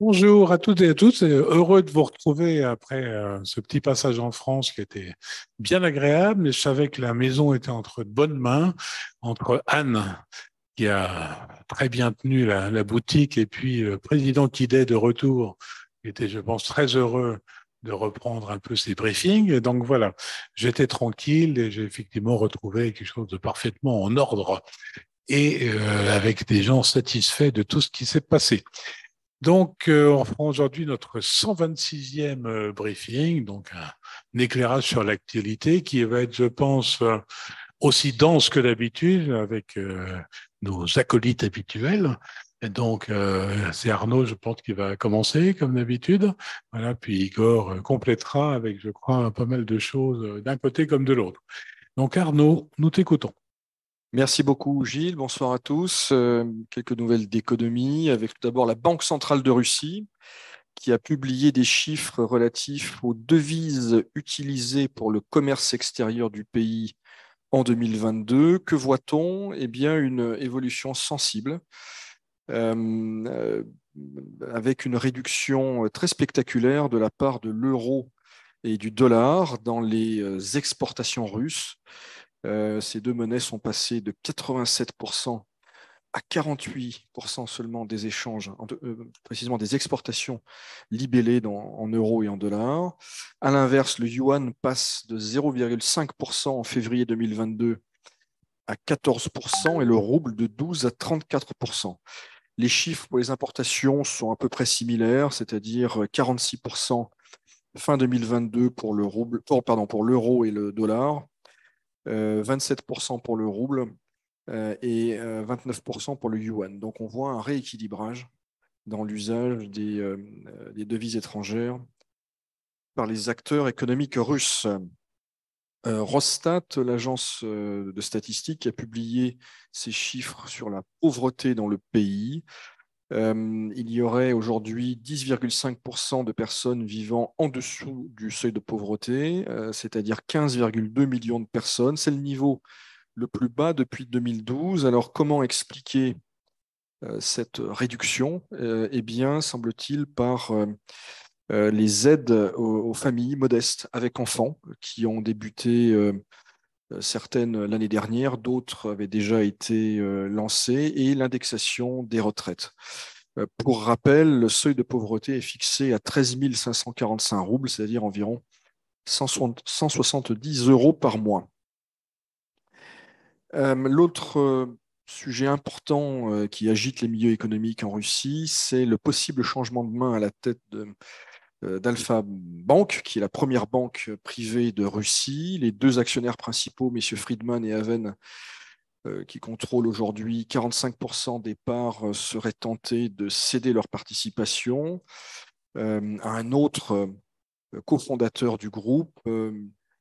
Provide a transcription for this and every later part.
Bonjour à toutes et à tous, et heureux de vous retrouver après ce petit passage en France qui était bien agréable. Et je savais que la maison était entre de bonnes mains, entre Anne, qui a très bien tenu la boutique, et puis le président Kidet de retour, qui était, je pense, très heureux de reprendre un peu ses briefings. Et donc voilà, j'étais tranquille et j'ai effectivement retrouvé quelque chose de parfaitement en ordre et avec des gens satisfaits de tout ce qui s'est passé. Donc, on fera aujourd'hui notre 126e briefing, donc un éclairage sur l'actualité qui va être, je pense, aussi dense que d'habitude avec nos acolytes habituels. Et donc, c'est Arnaud, je pense, qui va commencer, comme d'habitude. Voilà, puis Igor complétera avec, je crois, pas mal de choses d'un côté comme de l'autre. Donc, Arnaud, nous t'écoutons. Merci beaucoup, Gilles. Bonsoir à tous. Quelques nouvelles d'économie avec tout d'abord la Banque centrale de Russie qui a publié des chiffres relatifs aux devises utilisées pour le commerce extérieur du pays en 2022. Que voit-on? Eh bien, une évolution sensible euh, euh, avec une réduction très spectaculaire de la part de l'euro et du dollar dans les exportations russes. Ces deux monnaies sont passées de 87% à 48% seulement des échanges, précisément des exportations libellées en euros et en dollars. À l'inverse, le yuan passe de 0,5% en février 2022 à 14% et le rouble de 12 à 34%. Les chiffres pour les importations sont à peu près similaires, c'est-à-dire 46% fin 2022 pour le rouble, pour l'euro et le dollar, 27% pour le rouble et 29% pour le yuan. Donc on voit un rééquilibrage dans l'usage des devises étrangères par les acteurs économiques russes. Rosstat, l'agence de statistiques, a publié ces chiffres sur la pauvreté dans le pays. Il y aurait aujourd'hui 10,5% de personnes vivant en dessous du seuil de pauvreté, c'est-à-dire 15,2 millions de personnes. C'est le niveau le plus bas depuis 2012. Alors, comment expliquer cette réduction? Eh bien, semble-t-il, par les aides aux familles modestes avec enfants qui ont débuté certaines l'année dernière, d'autres avaient déjà été lancées, et l'indexation des retraites. Pour rappel, le seuil de pauvreté est fixé à 13 545 roubles, c'est-à-dire environ 170 euros par mois. L'autre sujet important qui agite les milieux économiques en Russie, c'est le possible changement de main à la tête d'Alpha Bank, qui est la première banque privée de Russie. Les deux actionnaires principaux, messieurs Friedman et Haven, qui contrôlent aujourd'hui 45% des parts, seraient tentés de céder leur participation à un autre cofondateur du groupe.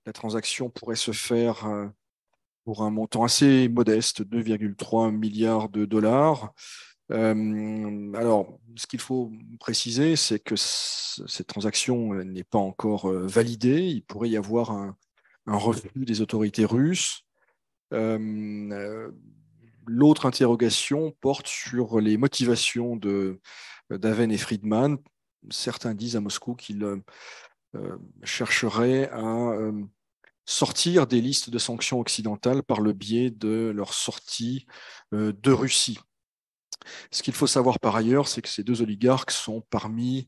La transaction pourrait se faire pour un montant assez modeste, 2,3 milliards de dollars. Alors, ce qu'il faut préciser, c'est que cette transaction n'est pas encore validée. Il pourrait y avoir un refus des autorités russes. Euh, L'autre interrogation porte sur les motivations d'Aven et Friedman. Certains disent à Moscou qu'ils chercheraient à sortir des listes de sanctions occidentales par le biais de leur sortie de Russie. Ce qu'il faut savoir par ailleurs, c'est que ces deux oligarques comptent parmi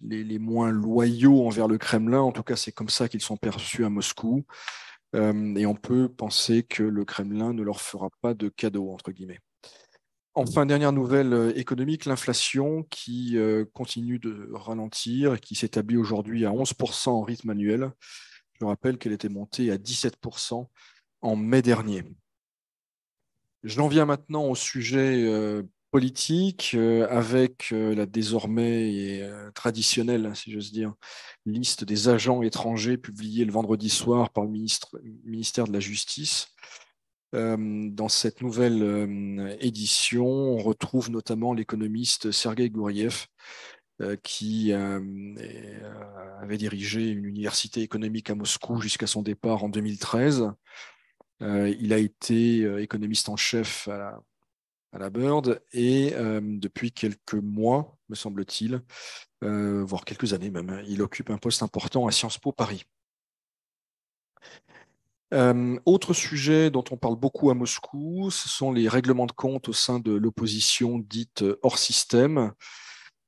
les moins loyaux envers le Kremlin. En tout cas, c'est comme ça qu'ils sont perçus à Moscou. Et on peut penser que le Kremlin ne leur fera pas de cadeau, entre guillemets. Enfin, dernière nouvelle économique, l'inflation qui continue de ralentir et qui s'établit aujourd'hui à 11% en rythme annuel. Je rappelle qu'elle était montée à 17% en mai dernier. J'en viens maintenant au sujet politique, avec la désormais traditionnelle, si j'ose dire, liste des agents étrangers publiée le vendredi soir par le ministère de la Justice. Dans cette nouvelle édition, on retrouve notamment l'économiste Sergei Gouriev, qui avait dirigé une université économique à Moscou jusqu'à son départ en 2013. Il a été économiste en chef à la Bird, et depuis quelques mois, me semble-t-il, voire quelques années même, hein, il occupe un poste important à Sciences Po Paris. Autre sujet dont on parle beaucoup à Moscou, ce sont les règlements de compte au sein de l'opposition dite hors système,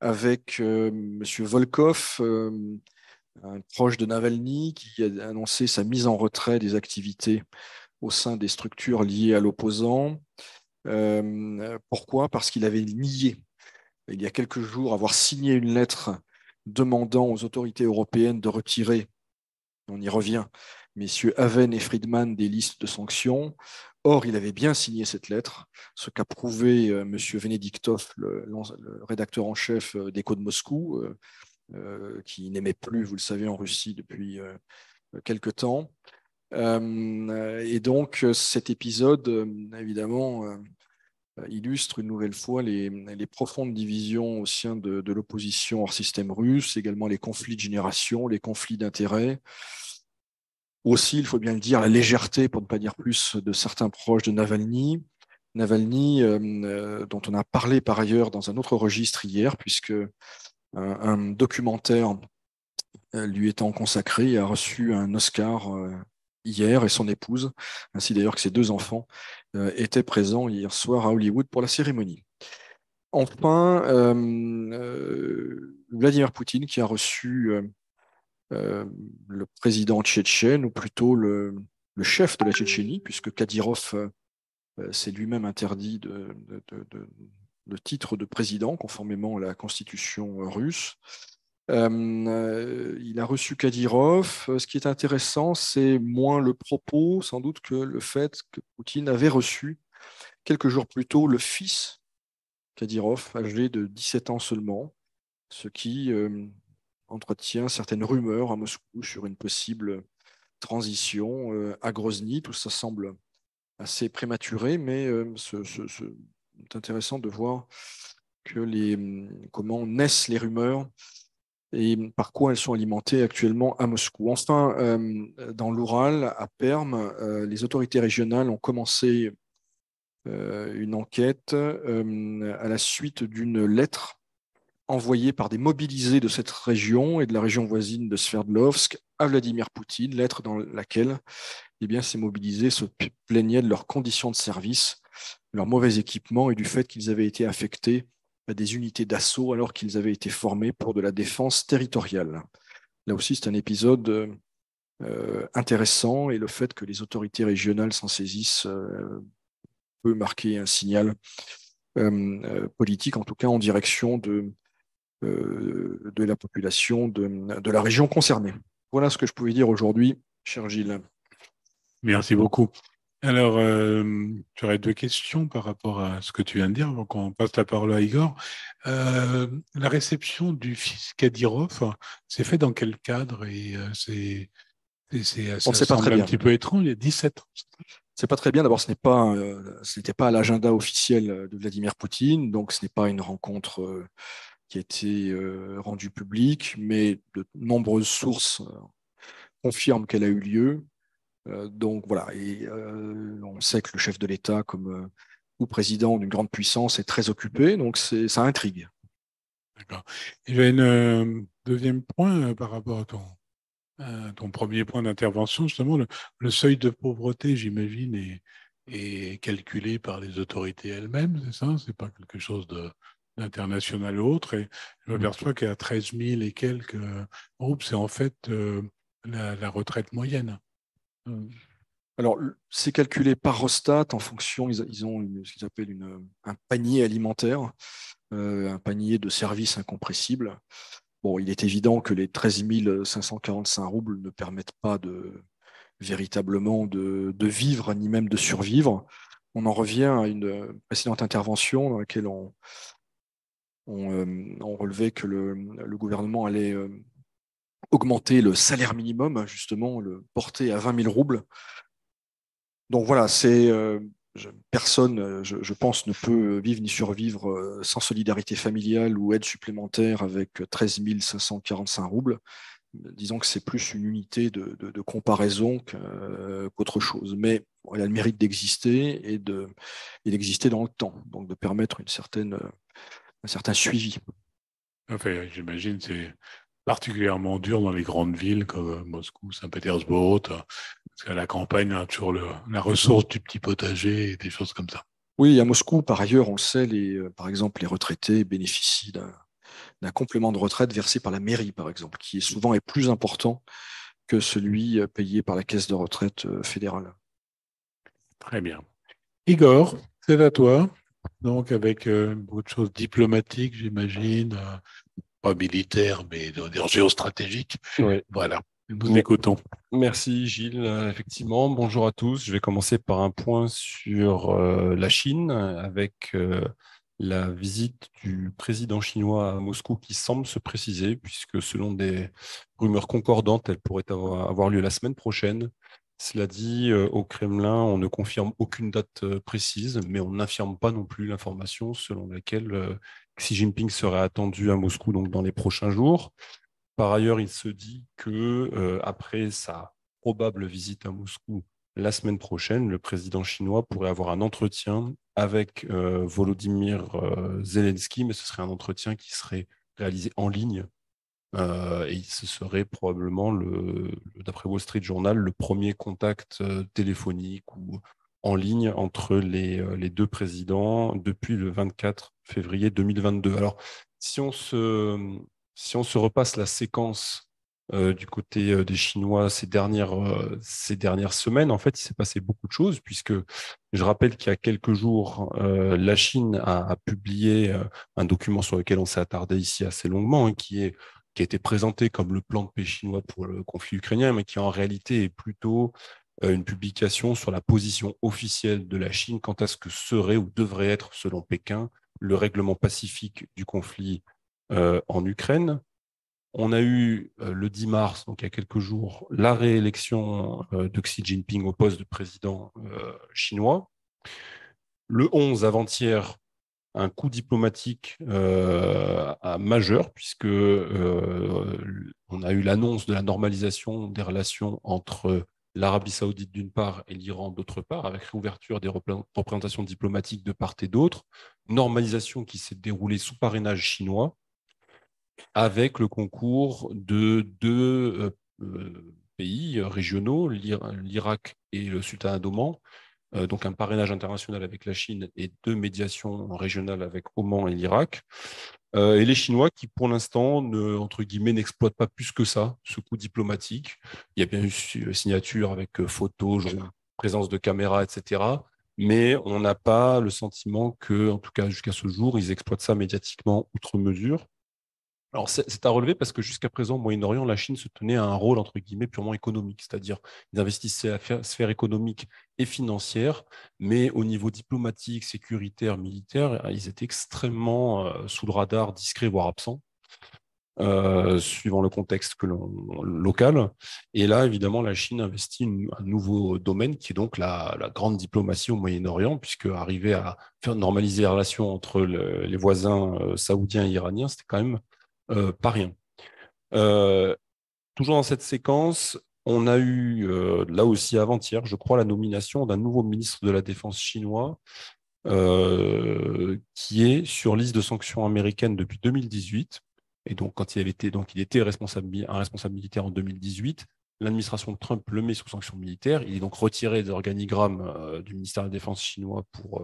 avec M. Volkov, un proche de Navalny, qui a annoncé sa mise en retrait des activités au sein des structures liées à l'opposant. Pourquoi? Parce qu'il avait nié, il y a quelques jours, avoir signé une lettre demandant aux autorités européennes de retirer, on y revient, messieurs Haven et Friedman des listes de sanctions. Or, il avait bien signé cette lettre, ce qu'a prouvé M. Venediktov, le rédacteur en chef d'Écho de Moscou, qui n'aimait plus, vous le savez, en Russie depuis quelque temps. Et donc, cet épisode, évidemment, illustre une nouvelle fois les profondes divisions au sein de l'opposition hors système russe, également les conflits de génération, les conflits d'intérêts. Aussi, il faut bien le dire, la légèreté, pour ne pas dire plus, de certains proches de Navalny. Navalny, dont on a parlé par ailleurs dans un autre registre hier, puisque un documentaire lui étant consacré, a reçu un Oscar hier, et son épouse, ainsi d'ailleurs que ses 2 enfants, étaient présents hier soir à Hollywood pour la cérémonie. Enfin, Vladimir Poutine, qui a reçu le président tchétchène, ou plutôt le chef de la Tchétchénie, puisque Kadyrov s'est lui-même interdit le titre de président, conformément à la constitution russe. Il a reçu Kadyrov. Ce qui est intéressant, c'est moins le propos, sans doute, que le fait que Poutine avait reçu quelques jours plus tôt le fils Kadyrov, âgé de 17 ans seulement, ce qui entretient certaines rumeurs à Moscou sur une possible transition à Grozny. Tout ça semble assez prématuré, mais c'est intéressant de voir comment naissent les rumeurs et par quoi elles sont alimentées actuellement à Moscou. Enfin, dans l'Oural, à Perm, les autorités régionales ont commencé une enquête à la suite d'une lettre envoyée par des mobilisés de cette région et de la région voisine de Sverdlovsk à Vladimir Poutine, lettre dans laquelle ces mobilisés se plaignaient de leurs conditions de service, de leur mauvais équipement et du fait qu'ils avaient été affectés à des unités d'assaut alors qu'ils avaient été formés pour de la défense territoriale. Là aussi, c'est un épisode intéressant, et le fait que les autorités régionales s'en saisissent peut marquer un signal politique, en tout cas en direction de la population de la région concernée. Voilà ce que je pouvais dire aujourd'hui, cher Gilles. Merci beaucoup. Alors, j'aurais 2 questions par rapport à ce que tu viens de dire, avant qu'on passe la parole à Igor. La réception du fils Kadyrov, c'est fait dans quel cadre? Et On ne ça sait pas très semble un bien. petit peu étrange, il y a 17 ans. C'est pas très bien. D'abord, ce n'était pas à l'agenda officiel de Vladimir Poutine, donc ce n'est pas une rencontre qui a été rendue publique, mais de nombreuses sources confirment qu'elle a eu lieu. Donc voilà, et on sait que le chef de l'État, comme ou président d'une grande puissance, est très occupé, donc ça intrigue. D'accord. Il y a une deuxième point par rapport à ton premier point d'intervention, justement, le seuil de pauvreté, j'imagine, est calculé par les autorités elles-mêmes, c'est ça? C'est pas quelque chose d'international ou autre. Et je m'aperçois qu'à 13 000 et quelques groupes, c'est en fait la retraite moyenne. Alors, c'est calculé par Rostat en fonction, ils ont ce qu'ils appellent un panier alimentaire, un panier de services incompressibles. Bon, il est évident que les 13 545 roubles ne permettent pas véritablement de vivre, ni même de survivre. On en revient à une précédente intervention dans laquelle on relevait que le gouvernement allait augmenter le salaire minimum, justement, le porter à 20 000 roubles. Donc voilà, personne, je pense, ne peut vivre ni survivre sans solidarité familiale ou aide supplémentaire avec 13 545 roubles. disons que c'est plus une unité de comparaison qu'autre chose. Mais bon, elle a le mérite d'exister et d'exister dans le temps, donc de permettre un certain suivi. Enfin, j'imagine que c'est particulièrement dur dans les grandes villes comme Moscou, Saint-Pétersbourg, parce qu'à la campagne, on a toujours la ressource du petit potager et des choses comme ça. Oui, à Moscou, par ailleurs, on le sait, par exemple, les retraités bénéficient d'un complément de retraite versé par la mairie, par exemple, qui souvent est plus important que celui payé par la caisse de retraite fédérale. Très bien. Igor, c'est à toi. Donc, avec beaucoup de choses diplomatiques, j'imagine, pas militaires, mais on va dire géostratégiques. Oui. Voilà, nous écoutons. Merci Gilles. Effectivement, bonjour à tous. Je vais commencer par un point sur la Chine avec la visite du président chinois à Moscou qui semble se préciser puisque selon des rumeurs concordantes, elle pourrait avoir lieu la semaine prochaine. Cela dit, au Kremlin, on ne confirme aucune date précise, mais on n'affirme pas non plus l'information selon laquelle Xi Jinping serait attendu à Moscou donc dans les prochains jours. Par ailleurs, il se dit que après sa probable visite à Moscou la semaine prochaine, le président chinois pourrait avoir un entretien avec Volodymyr Zelensky, mais ce serait un entretien qui serait réalisé en ligne. Et ce serait probablement, d'après Wall Street Journal, le premier contact téléphonique ou en ligne entre les deux présidents depuis le 24 février 2022. Alors, si on se repasse la séquence du côté des Chinois ces dernières semaines, en fait, il s'est passé beaucoup de choses, puisque je rappelle qu'il y a quelques jours, la Chine a publié un document sur lequel on s'est attardé ici assez longuement, hein, qui a été présenté comme le plan de paix chinois pour le conflit ukrainien, mais qui en réalité est plutôt une publication sur la position officielle de la Chine quant à ce que serait ou devrait être, selon Pékin, le règlement pacifique du conflit en Ukraine. On a eu le 10 mars, donc il y a quelques jours, la réélection de Xi Jinping au poste de président chinois. Le 11, avant-hier, un coup diplomatique majeur, puisque on a eu l'annonce de la normalisation des relations entre l'Arabie saoudite d'une part et l'Iran d'autre part, avec réouverture des représentations diplomatiques de part et d'autre, normalisation qui s'est déroulée sous parrainage chinois, avec le concours de deux pays régionaux, l'Irak et le Sultanat d'Oman, donc un parrainage international avec la Chine et deux médiations régionales avec Oman et l'Irak. Et les Chinois qui, pour l'instant, entre guillemets, n'exploitent pas plus que ça ce coup diplomatique. Il y a bien eu signature avec photos, présence de caméras, etc. Mais on n'a pas le sentiment que, en tout cas jusqu'à ce jour, ils exploitent ça médiatiquement outre mesure. Alors, c'est à relever parce que jusqu'à présent, au Moyen-Orient, la Chine se tenait à un rôle, entre guillemets, purement économique, c'est-à-dire ils investissaient à la sphère économique et financière, mais au niveau diplomatique, sécuritaire, militaire, ils étaient extrêmement sous le radar, discrets, voire absents, suivant le contexte local. Et là, évidemment, la Chine investit un nouveau domaine qui est donc la grande diplomatie au Moyen-Orient, puisque arriver à faire normaliser les relations entre les voisins saoudiens et iraniens, c'était quand même pas rien. Toujours dans cette séquence, on a eu, là aussi avant-hier, je crois, la nomination d'un nouveau ministre de la Défense chinois qui est sur liste de sanctions américaines depuis 2018. Et donc, quand il était un responsable militaire en 2018, l'administration de Trump le met sous sanctions militaires. Il est donc retiré des organigrammes du ministère de la Défense chinois pour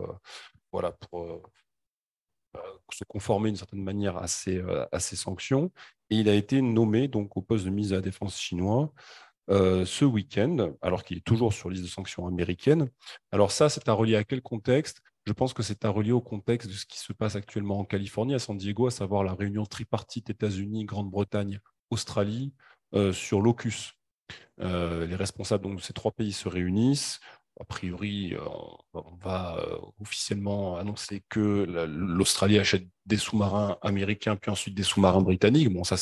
se conformer d'une certaine manière à ces sanctions. Et il a été nommé donc au poste de ministre de la Défense chinois ce week-end, alors qu'il est toujours sur liste de sanctions américaines. Alors ça, c'est à relier à quel contexte? Je pense que c'est à relier au contexte de ce qui se passe actuellement en Californie, à San Diego, à savoir la réunion tripartite États-Unis, Grande-Bretagne, Australie sur l'AUKUS. Les responsables donc, de ces trois pays se réunissent. A priori, on va officiellement annoncer que l'Australie achète des sous-marins américains, puis ensuite des sous-marins britanniques. Bon, ça,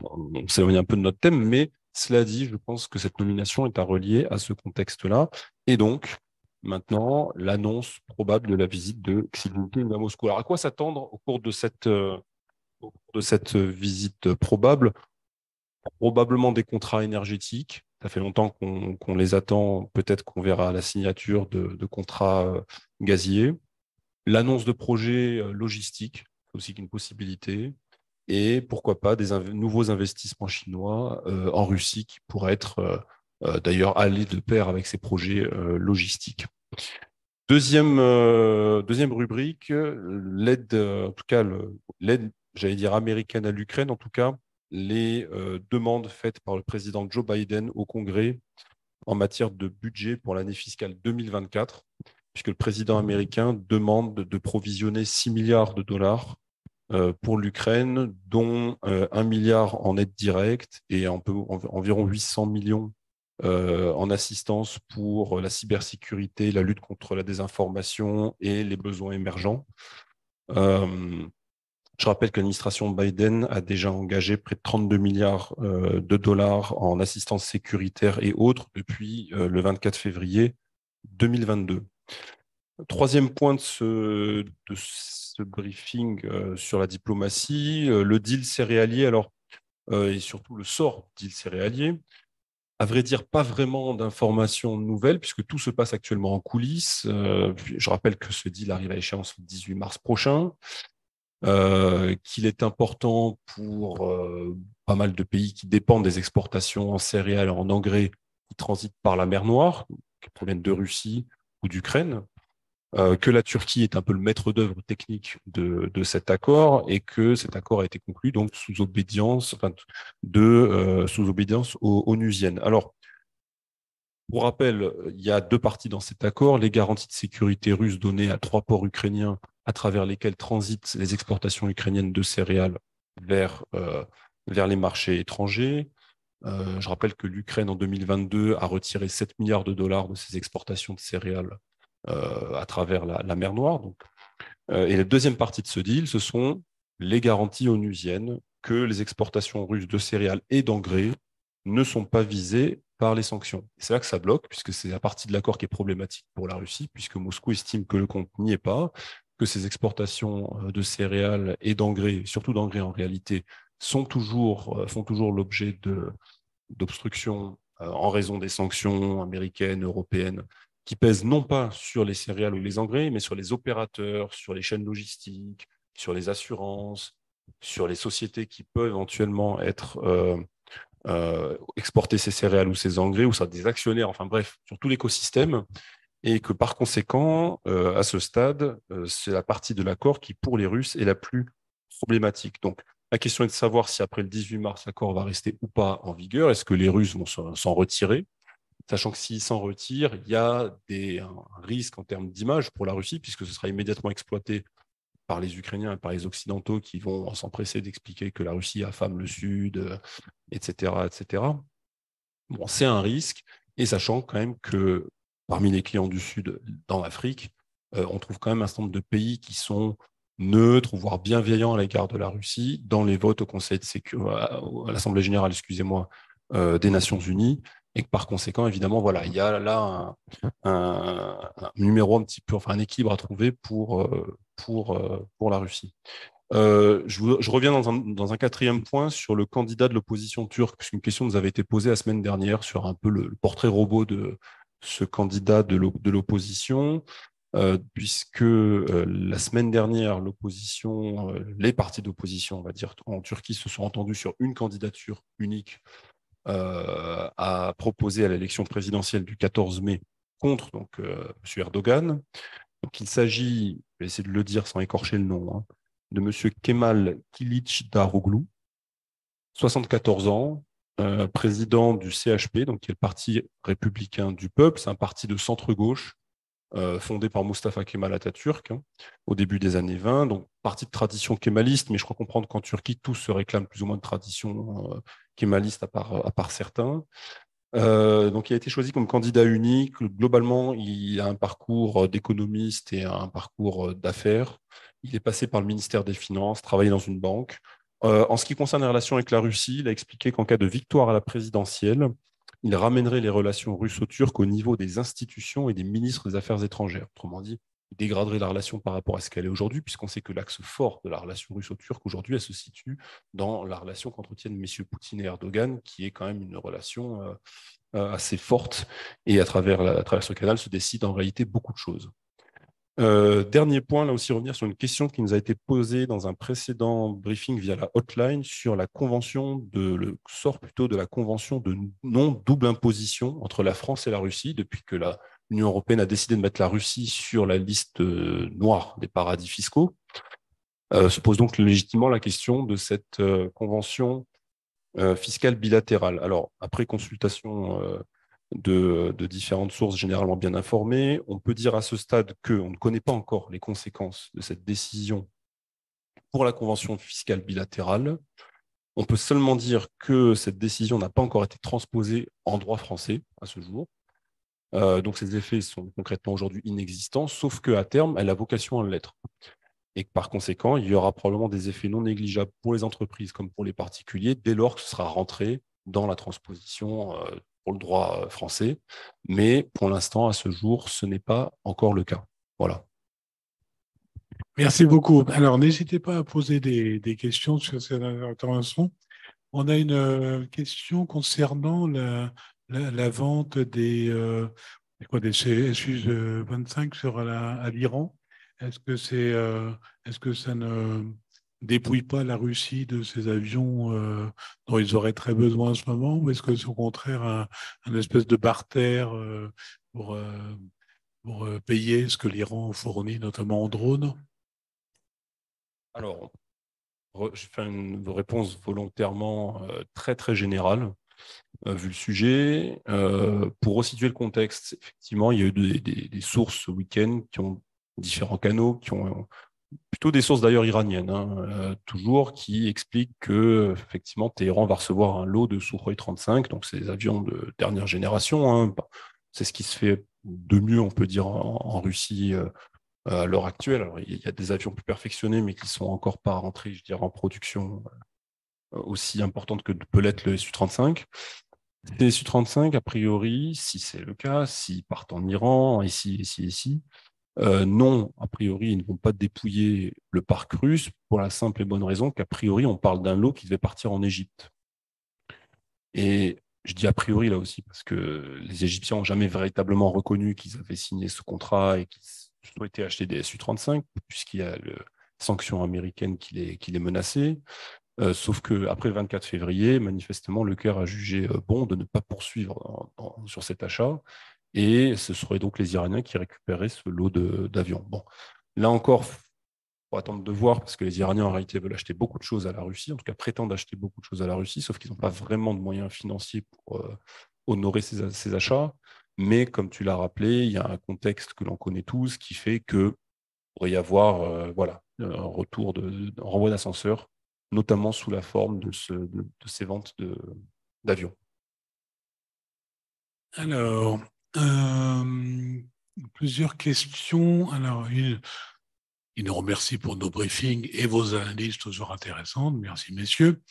on s'éloigne un peu de notre thème, mais cela dit, je pense que cette nomination est à relier à ce contexte-là. Et donc, maintenant, l'annonce probable de la visite de Xi Jinping à Moscou. Alors, à quoi s'attendre au cours de cette visite probable? probablement des contrats énergétiques. Ça fait longtemps qu'on les attend. Peut-être qu'on verra la signature de contrats gaziers. L'annonce de projets logistiques, c'est aussi une possibilité. Et pourquoi pas des nouveaux investissements chinois en Russie qui pourraient être d'ailleurs aller de pair avec ces projets logistiques. Deuxième rubrique, l'aide, en tout cas l'aide, j'allais dire américaine à l'Ukraine, en tout cas les demandes faites par le président Joe Biden au Congrès en matière de budget pour l'année fiscale 2024, puisque le président américain demande de provisionner 6 milliards de dollars pour l'Ukraine, dont 1 milliard en aide directe et environ 800 millions en assistance pour la cybersécurité, la lutte contre la désinformation et les besoins émergents. Je rappelle que l'administration Biden a déjà engagé près de 32 milliards de dollars en assistance sécuritaire et autres depuis le 24 février 2022. Troisième point de ce briefing sur la diplomatie, le deal céréalier, et surtout le sort du deal céréalier. À vrai dire, pas vraiment d'informations nouvelles, puisque tout se passe actuellement en coulisses. Je rappelle que ce deal arrive à échéance le 18 mars prochain, qu'il est important pour pas mal de pays qui dépendent des exportations en céréales et en engrais qui transitent par la mer Noire, qui proviennent de Russie ou d'Ukraine. Que la Turquie est un peu le maître d'œuvre technique de cet accord et que cet accord a été conclu donc sous obédience onusienne. Alors, pour rappel, il y a deux parties dans cet accord, les garanties de sécurité russes données à 3 ports ukrainiens à travers lesquels transitent les exportations ukrainiennes de céréales vers les marchés étrangers. Je rappelle que l'Ukraine, en 2022, a retiré 7 milliards de dollars de ses exportations de céréales à travers la mer Noire. Et la deuxième partie de ce deal, ce sont les garanties onusiennes que les exportations russes de céréales et d'engrais ne sont pas visées par les sanctions. C'est là que ça bloque, puisque c'est la partie de l'accord qui est problématique pour la Russie, puisque Moscou estime que le compte n'y est pas, que ces exportations de céréales et d'engrais, surtout d'engrais en réalité, font toujours l'objet d'obstructions en raison des sanctions américaines, européennes, qui pèsent non pas sur les céréales ou les engrais, mais sur les opérateurs, sur les chaînes logistiques, sur les assurances, sur les sociétés qui peuvent éventuellement exporter ces céréales ou ces engrais, ou ça des actionnaires, enfin bref, sur tout l'écosystème, et que par conséquent, à ce stade, c'est la partie de l'accord qui, pour les Russes, est la plus problématique. Donc, la question est de savoir si après le 18 mars, l'accord va rester ou pas en vigueur. Est-ce que les Russes vont s'en retirer? Sachant que s'ils s'en retirent, il y a un risque en termes d'image pour la Russie, puisque ce sera immédiatement exploité par les Ukrainiens et par les Occidentaux qui vont s'empresser d'expliquer que la Russie affame le Sud, etc., etc. Bon, c'est un risque, et sachant quand même que parmi les clients du Sud dans l'Afrique, on trouve quand même un certain nombre de pays qui sont neutres, voire bienveillants à l'égard de la Russie dans les votes au Conseil de sécurité, à l'Assemblée générale, excusez-moi, des Nations Unies, et que par conséquent, évidemment, voilà, il y a là un numéro un petit peu, enfin un équilibre à trouver pour la Russie. Je reviens dans un quatrième point sur le candidat de l'opposition turque, puisqu'une question nous avait été posée la semaine dernière sur un peu le portrait robot de ce candidat de l'opposition, puisque la semaine dernière, l'opposition, les partis d'opposition, on va dire, en Turquie, se sont entendus sur une candidature unique à proposer à l'élection présidentielle du 14 mai contre M. Erdogan. Donc, il s'agit, je vais essayer de le dire sans écorcher le nom, de M. Kemal Kılıçdaroğlu, 74 ans, président du CHP, donc qui est le Parti républicain du peuple. C'est un parti de centre-gauche fondé par Mustafa Kemal Atatürk au début des années 20, donc parti de tradition kémaliste, mais je crois comprendre qu'en Turquie, tous se réclament plus ou moins de tradition kémaliste à part certains. Donc, il a été choisi comme candidat unique. Globalement, il a un parcours d'économiste et un parcours d'affaires. Il est passé par le ministère des Finances, travaillé dans une banque. En ce qui concerne les relations avec la Russie, il a expliqué qu'en cas de victoire à la présidentielle, il ramènerait les relations russo-turques au niveau des institutions et des ministres des Affaires étrangères. Autrement dit, dégraderait la relation par rapport à ce qu'elle est aujourd'hui, puisqu'on sait que l'axe fort de la relation russo-turque aujourd'hui, elle se situe dans la relation qu'entretiennent messieurs Poutine et Erdogan, qui est quand même une relation assez forte, et à travers ce canal se décide en réalité beaucoup de choses. Dernier point, là aussi revenir sur une question qui nous a été posée dans un précédent briefing via la hotline sur le sort plutôt de la convention de non-double imposition entre la France et la Russie, depuis que l'Union européenne a décidé de mettre la Russie sur la liste noire des paradis fiscaux. Se pose donc légitimement la question de cette convention fiscale bilatérale. Alors, après consultation de différentes sources généralement bien informées, on peut dire à ce stade qu'on ne connaît pas encore les conséquences de cette décision pour la convention fiscale bilatérale. On peut seulement dire que cette décision n'a pas encore été transposée en droit français à ce jour. Donc ces effets sont concrètement aujourd'hui inexistants, sauf qu'à terme, elle a vocation à l'être. Et que par conséquent, il y aura probablement des effets non négligeables pour les entreprises comme pour les particuliers dès lors que ce sera rentré dans la transposition pour le droit français. Mais pour l'instant, à ce jour, ce n'est pas encore le cas. Voilà. Merci beaucoup. Alors, n'hésitez pas à poser des questions sur cette intervention. On a une question concernant la vente des Su-25 à l'Iran. Est-ce que ça ne dépouille pas la Russie de ces avions dont ils auraient très besoin en ce moment, ou est-ce que c'est au contraire un espèce de barter pour, euh, pour payer ce que l'Iran fournit, notamment en drones? Alors, je fais une réponse volontairement très, très générale, vu le sujet. Pour resituer le contexte, effectivement, il y a eu des sources ce week-end qui ont différents canaux, qui ont plutôt des sources d'ailleurs iraniennes, toujours, qui expliquent que effectivement Téhéran va recevoir un lot de Sukhoi 35, donc ces avions de dernière génération. C'est ce qui se fait de mieux, on peut dire, en Russie à l'heure actuelle. Alors, il y a des avions plus perfectionnés, mais qui ne sont encore pas rentrés, je dirais, en production aussi importante que peut l'être le Su-35. Les Su-35, a priori, si c'est le cas, s'ils partent en Iran, ici, non, a priori, ils ne vont pas dépouiller le parc russe pour la simple et bonne raison qu'a priori, on parle d'un lot qui devait partir en Égypte. Et je dis a priori là aussi parce que les Égyptiens n'ont jamais véritablement reconnu qu'ils avaient signé ce contrat et qu'ils souhaitaient acheter des Su-35, puisqu'il y a la sanction américaine qui les menaçait. Sauf qu'après le 24 février, manifestement, le Caire a jugé bon de ne pas poursuivre sur cet achat. Et ce seraient donc les Iraniens qui récupéraient ce lot d'avions. Bon, là encore, il faut attendre de voir, parce que les Iraniens, en réalité, veulent acheter beaucoup de choses à la Russie, en tout cas prétendent acheter beaucoup de choses à la Russie, sauf qu'ils n'ont pas vraiment de moyens financiers pour honorer ces achats. Mais comme tu l'as rappelé, il y a un contexte que l'on connaît tous qui fait qu'il pourrait y avoir un retour un renvoi d'ascenseur, notamment sous la forme de ces ventes d'avions. Alors, plusieurs questions. Alors, il nous remercie pour nos briefings et vos analyses toujours intéressantes. Merci, messieurs.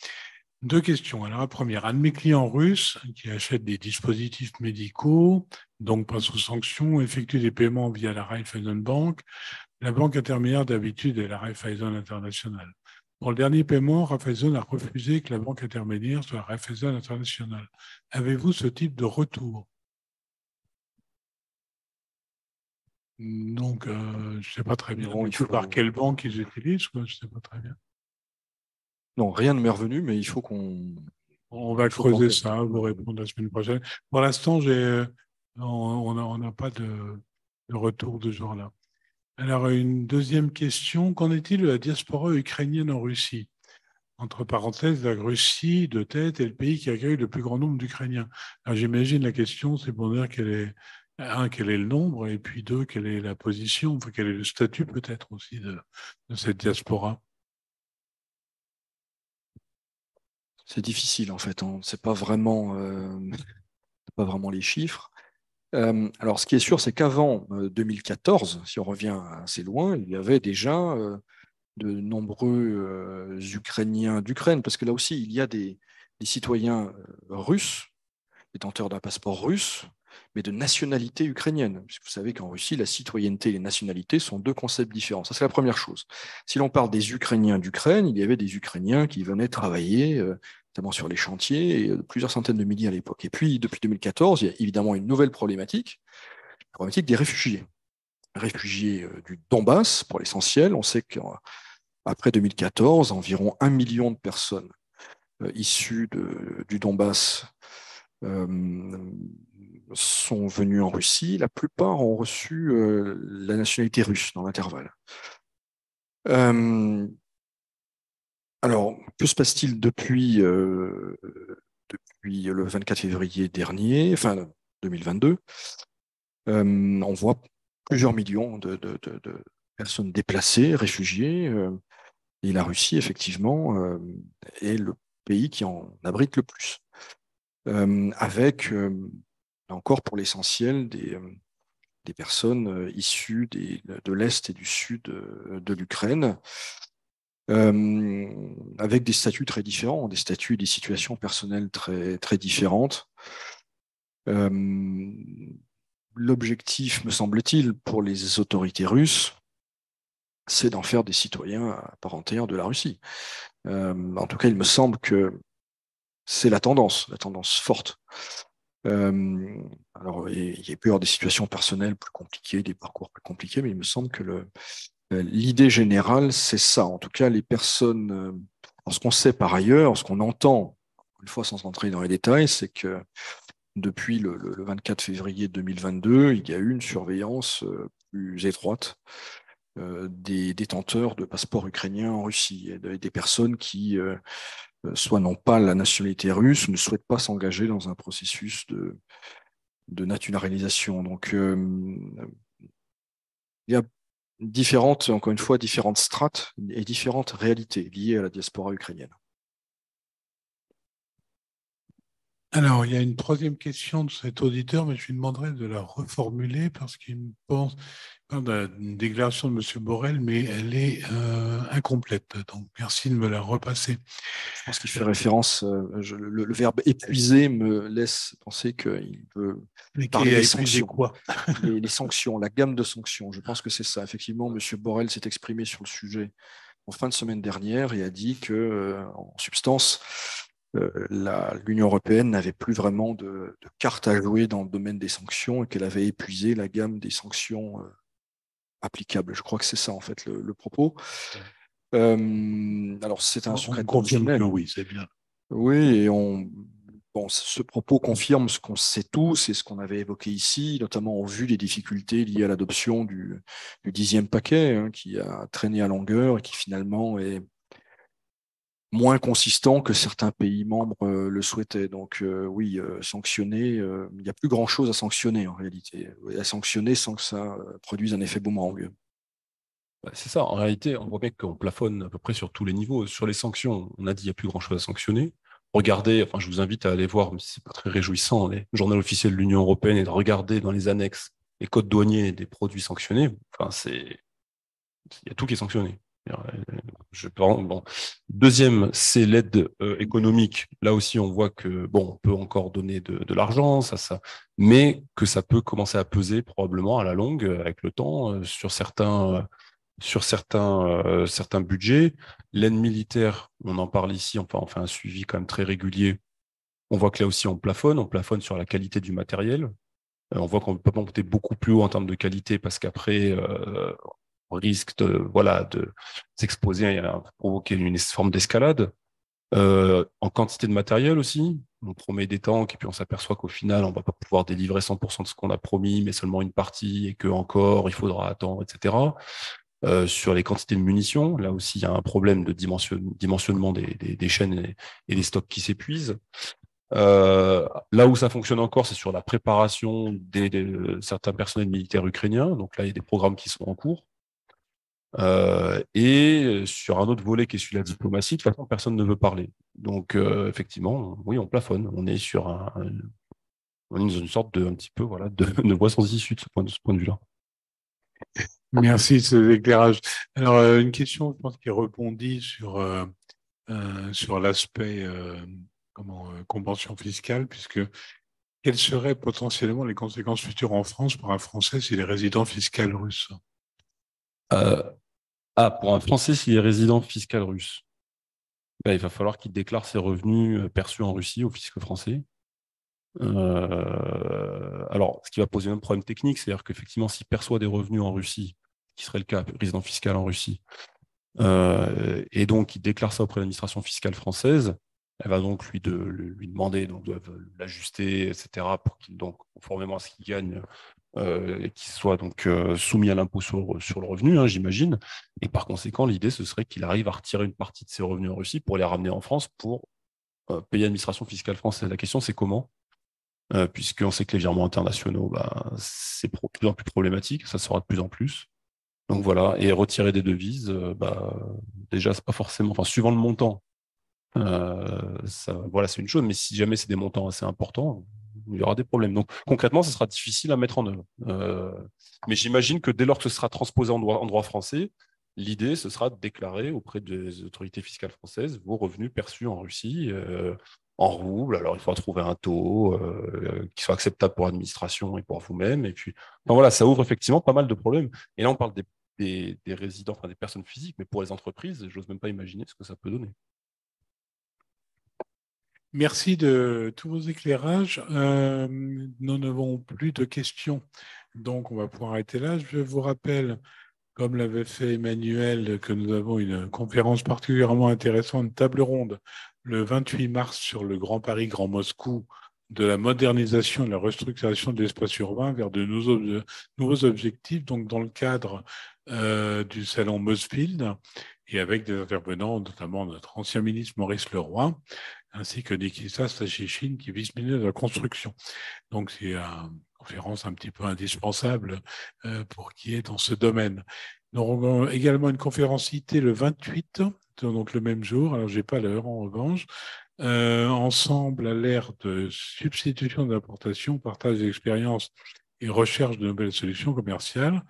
Deux questions. Alors, la première, un de mes clients russes qui achète des dispositifs médicaux, donc pas sous sanction, effectue des paiements via la Raiffeisen Bank. La banque intermédiaire d'habitude est la Raiffeisen International. Pour le dernier paiement, Raiffeisen a refusé que la banque intermédiaire soit Raiffeisen International. Avez-vous ce type de retour? Donc, je ne sais pas très bien. Non, par quelle banque ils utilisent, quoi, je ne sais pas très bien. Non, rien ne m'est revenu, mais il faut qu'on... On va creuser ça, vous répondre la semaine prochaine. Pour l'instant, on n'a pas de retour de ce genre-là. Alors, une deuxième question. Qu'en est-il de la diaspora ukrainienne en Russie? Entre parenthèses, la Russie, de tête, est le pays qui accueille le plus grand nombre d'Ukrainiens. Alors, j'imagine la question, c'est pour dire quel est le nombre, et puis deux, quelle est la position, enfin, quel est le statut peut-être aussi de cette diaspora. C'est difficile en fait, on ne sait pas vraiment les chiffres. Alors ce qui est sûr, c'est qu'avant 2014, si on revient assez loin, il y avait déjà de nombreux Ukrainiens d'Ukraine, parce que là aussi, il y a des citoyens russes, détenteurs d'un passeport russe, mais de nationalité ukrainienne. Puisque vous savez qu'en Russie, la citoyenneté et les nationalités sont deux concepts différents. Ça, c'est la première chose. Si l'on parle des Ukrainiens d'Ukraine, il y avait des Ukrainiens qui venaient travailler, notamment sur les chantiers, et plusieurs centaines de milliers à l'époque. Et puis, depuis 2014, il y a évidemment une nouvelle problématique, la problématique des réfugiés. Réfugiés du Donbass, pour l'essentiel. On sait qu'après 2014, environ 1 million de personnes issues du Donbass sont venus en Russie. La plupart ont reçu la nationalité russe dans l'intervalle. Alors, que se passe-t-il depuis le 24 février dernier, enfin 2022? On voit plusieurs millions de personnes déplacées, réfugiées, et la Russie, effectivement, est le pays qui en abrite le plus. Avec encore pour l'essentiel des personnes issues de l'Est et du Sud de l'Ukraine, avec des statuts très différents, des statuts et des situations personnelles très, très différentes. L'objectif, me semble-t-il, pour les autorités russes, c'est d'en faire des citoyens à part entière de la Russie. En tout cas, il me semble que c'est la tendance forte. Alors, il peut y avoir des situations personnelles plus compliquées, des parcours plus compliqués, mais il me semble que l'idée générale, c'est ça. En tout cas, les personnes, ce qu'on sait par ailleurs, ce qu'on entend, une fois sans entrer dans les détails, c'est que depuis le 24 février 2022, il y a eu une surveillance plus étroite des détenteurs de passeports ukrainiens en Russie, et des personnes qui soit n'ont pas la nationalité russe ou ne souhaitent pas s'engager dans un processus de naturalisation. Donc, il y a encore une fois, différentes strates et différentes réalités liées à la diaspora ukrainienne. Alors, il y a une troisième question de cet auditeur, mais je lui demanderai de la reformuler parce qu'il me pense d'une déclaration de M. Borrell, mais elle est incomplète. Donc, merci de me la repasser. Je pense qu'il fait référence, le verbe épuiser me laisse penser qu'il veut parler des sanctions. Quoi les sanctions, la gamme de sanctions. Je pense que c'est ça. Effectivement, M. Borrell s'est exprimé sur le sujet en fin de semaine dernière et a dit que, en substance, l'Union européenne n'avait plus vraiment de carte à jouer dans le domaine des sanctions et qu'elle avait épuisé la gamme des sanctions applicables. Je crois que c'est ça, en fait, le propos. Alors, c'est un secret professionnel. Oui, c'est bien. Oui, et ce propos confirme ce qu'on sait tous et ce qu'on avait évoqué ici, notamment au vu des difficultés liées à l'adoption du 10e paquet, qui a traîné à longueur et qui finalement est moins consistant que certains pays membres le souhaitaient. Donc oui, sanctionner, il n'y a plus grand-chose à sanctionner en réalité, à sanctionner sans que ça produise un effet boomerang. C'est ça, en réalité, on voit bien qu'on plafonne à peu près sur tous les niveaux. Sur les sanctions, on a dit qu'il n'y a plus grand-chose à sanctionner. Regardez, enfin, je vous invite à aller voir, mais c'est pas très réjouissant, les journaux officiels de l'Union européenne et de regarder dans les annexes les codes douaniers des produits sanctionnés. Enfin, il y a tout qui est sanctionné. Bon. Deuxième, c'est l'aide économique. Là aussi, on voit que on peut encore donner de l'argent, mais que ça peut commencer à peser probablement à la longue, avec le temps, sur certains budgets. L'aide militaire, on en parle ici, enfin, on fait un suivi quand même très régulier. On voit que là aussi, on plafonne sur la qualité du matériel. On voit qu'on ne peut pas monter beaucoup plus haut en termes de qualité parce qu'après, on risque de s'exposer à provoquer une forme d'escalade. En quantité de matériel aussi, on promet des tanks et puis on s'aperçoit qu'au final, on ne va pas pouvoir délivrer 100% de ce qu'on a promis, mais seulement une partie et que encore, il faudra attendre, etc. Sur les quantités de munitions, là aussi, il y a un problème de dimensionnement des chaînes et des stocks qui s'épuisent. Là où ça fonctionne encore, c'est sur la préparation de certains personnels militaires ukrainiens. Donc là, il y a des programmes qui sont en cours. Et sur un autre volet qui est celui de la diplomatie, de toute façon, personne ne veut parler. Donc, effectivement, oui, on plafonne. On est on est dans une sorte un petit peu, de voie sans issue de ce point de vue-là. Merci de cet éclairage. Alors, une question, je pense, qui rebondit sur l'aspect convention fiscale, puisque Quelles seraient potentiellement les conséquences futures en France pour un Français s'il est résident fiscal russe? Euh, pour un Français, s'il est résident fiscal russe, ben, il va falloir qu'il déclare ses revenus perçus en Russie au fisc français. Alors, ce qui va poser un problème technique, c'est-à-dire qu'effectivement, s'il perçoit des revenus en Russie, qui serait le cas, résident fiscal en Russie, et donc il déclare ça auprès de l'administration fiscale française, elle va donc lui demander donc, de l'ajuster, etc., pour qu'il, donc, conformément à ce qu'il gagne, qu'il soit donc soumis à l'impôt sur le revenu, hein, j'imagine. Et par conséquent, l'idée, ce serait qu'il arrive à retirer une partie de ses revenus en Russie pour les ramener en France pour payer l'administration fiscale française. La question, c'est comment? Puisqu'on sait que les virements internationaux, bah, c'est de plus en plus problématique, ça sera de plus en plus. Donc voilà, et retirer des devises, bah, déjà, c'est pas forcément, enfin, suivant le montant, voilà, c'est une chose, mais si jamais c'est des montants assez importants, il y aura des problèmes. Donc concrètement, ce sera difficile à mettre en œuvre. Mais j'imagine que dès lors que ce sera transposé en droit français, l'idée, ce sera de déclarer auprès des autorités fiscales françaises vos revenus perçus en Russie, en roubles. Alors, il faudra trouver un taux qui soit acceptable pour l'administration et pour vous-même. Et puis, enfin, voilà, ça ouvre effectivement pas mal de problèmes. Et là, on parle des résidents, enfin des personnes physiques, mais pour les entreprises, j'ose même pas imaginer ce que ça peut donner. Merci de tous vos éclairages. Nous n'avons plus de questions, donc on va pouvoir arrêter là. Je vous rappelle, comme l'avait fait Emmanuel, que nous avons une conférence particulièrement intéressante, une table ronde, le 28 mars sur le Grand Paris, Grand Moscou, de la modernisation et de la restructuration de l'espace urbain vers de nouveaux objectifs, donc dans le cadre du salon Mosfield, et avec des intervenants, notamment notre ancien ministre Maurice Leroy, ainsi que Nikita Sachichin, qui est vice-ministre de la Construction. Donc, c'est une conférence un petit peu indispensable pour qui est dans ce domaine. Nous aurons également une conférence IT le 28, donc le même jour. Alors, je n'ai pas l'heure en revanche. Ensemble à l'ère de substitution d'importation, partage d'expériences et recherche de nouvelles solutions commerciales.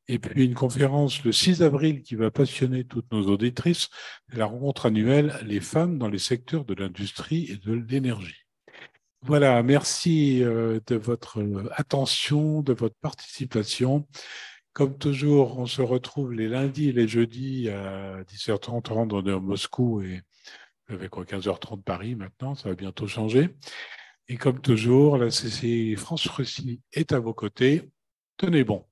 Et puis une conférence le 6 avril qui va passionner toutes nos auditrices, la rencontre annuelle Les femmes dans les secteurs de l'industrie et de l'énergie. Voilà, merci de votre attention, de votre participation. Comme toujours, on se retrouve les lundis et les jeudis à 17h30 de Moscou et avec 15h30 Paris maintenant, ça va bientôt changer. Et comme toujours, la CCI France-Russie est à vos côtés. Tenez bon.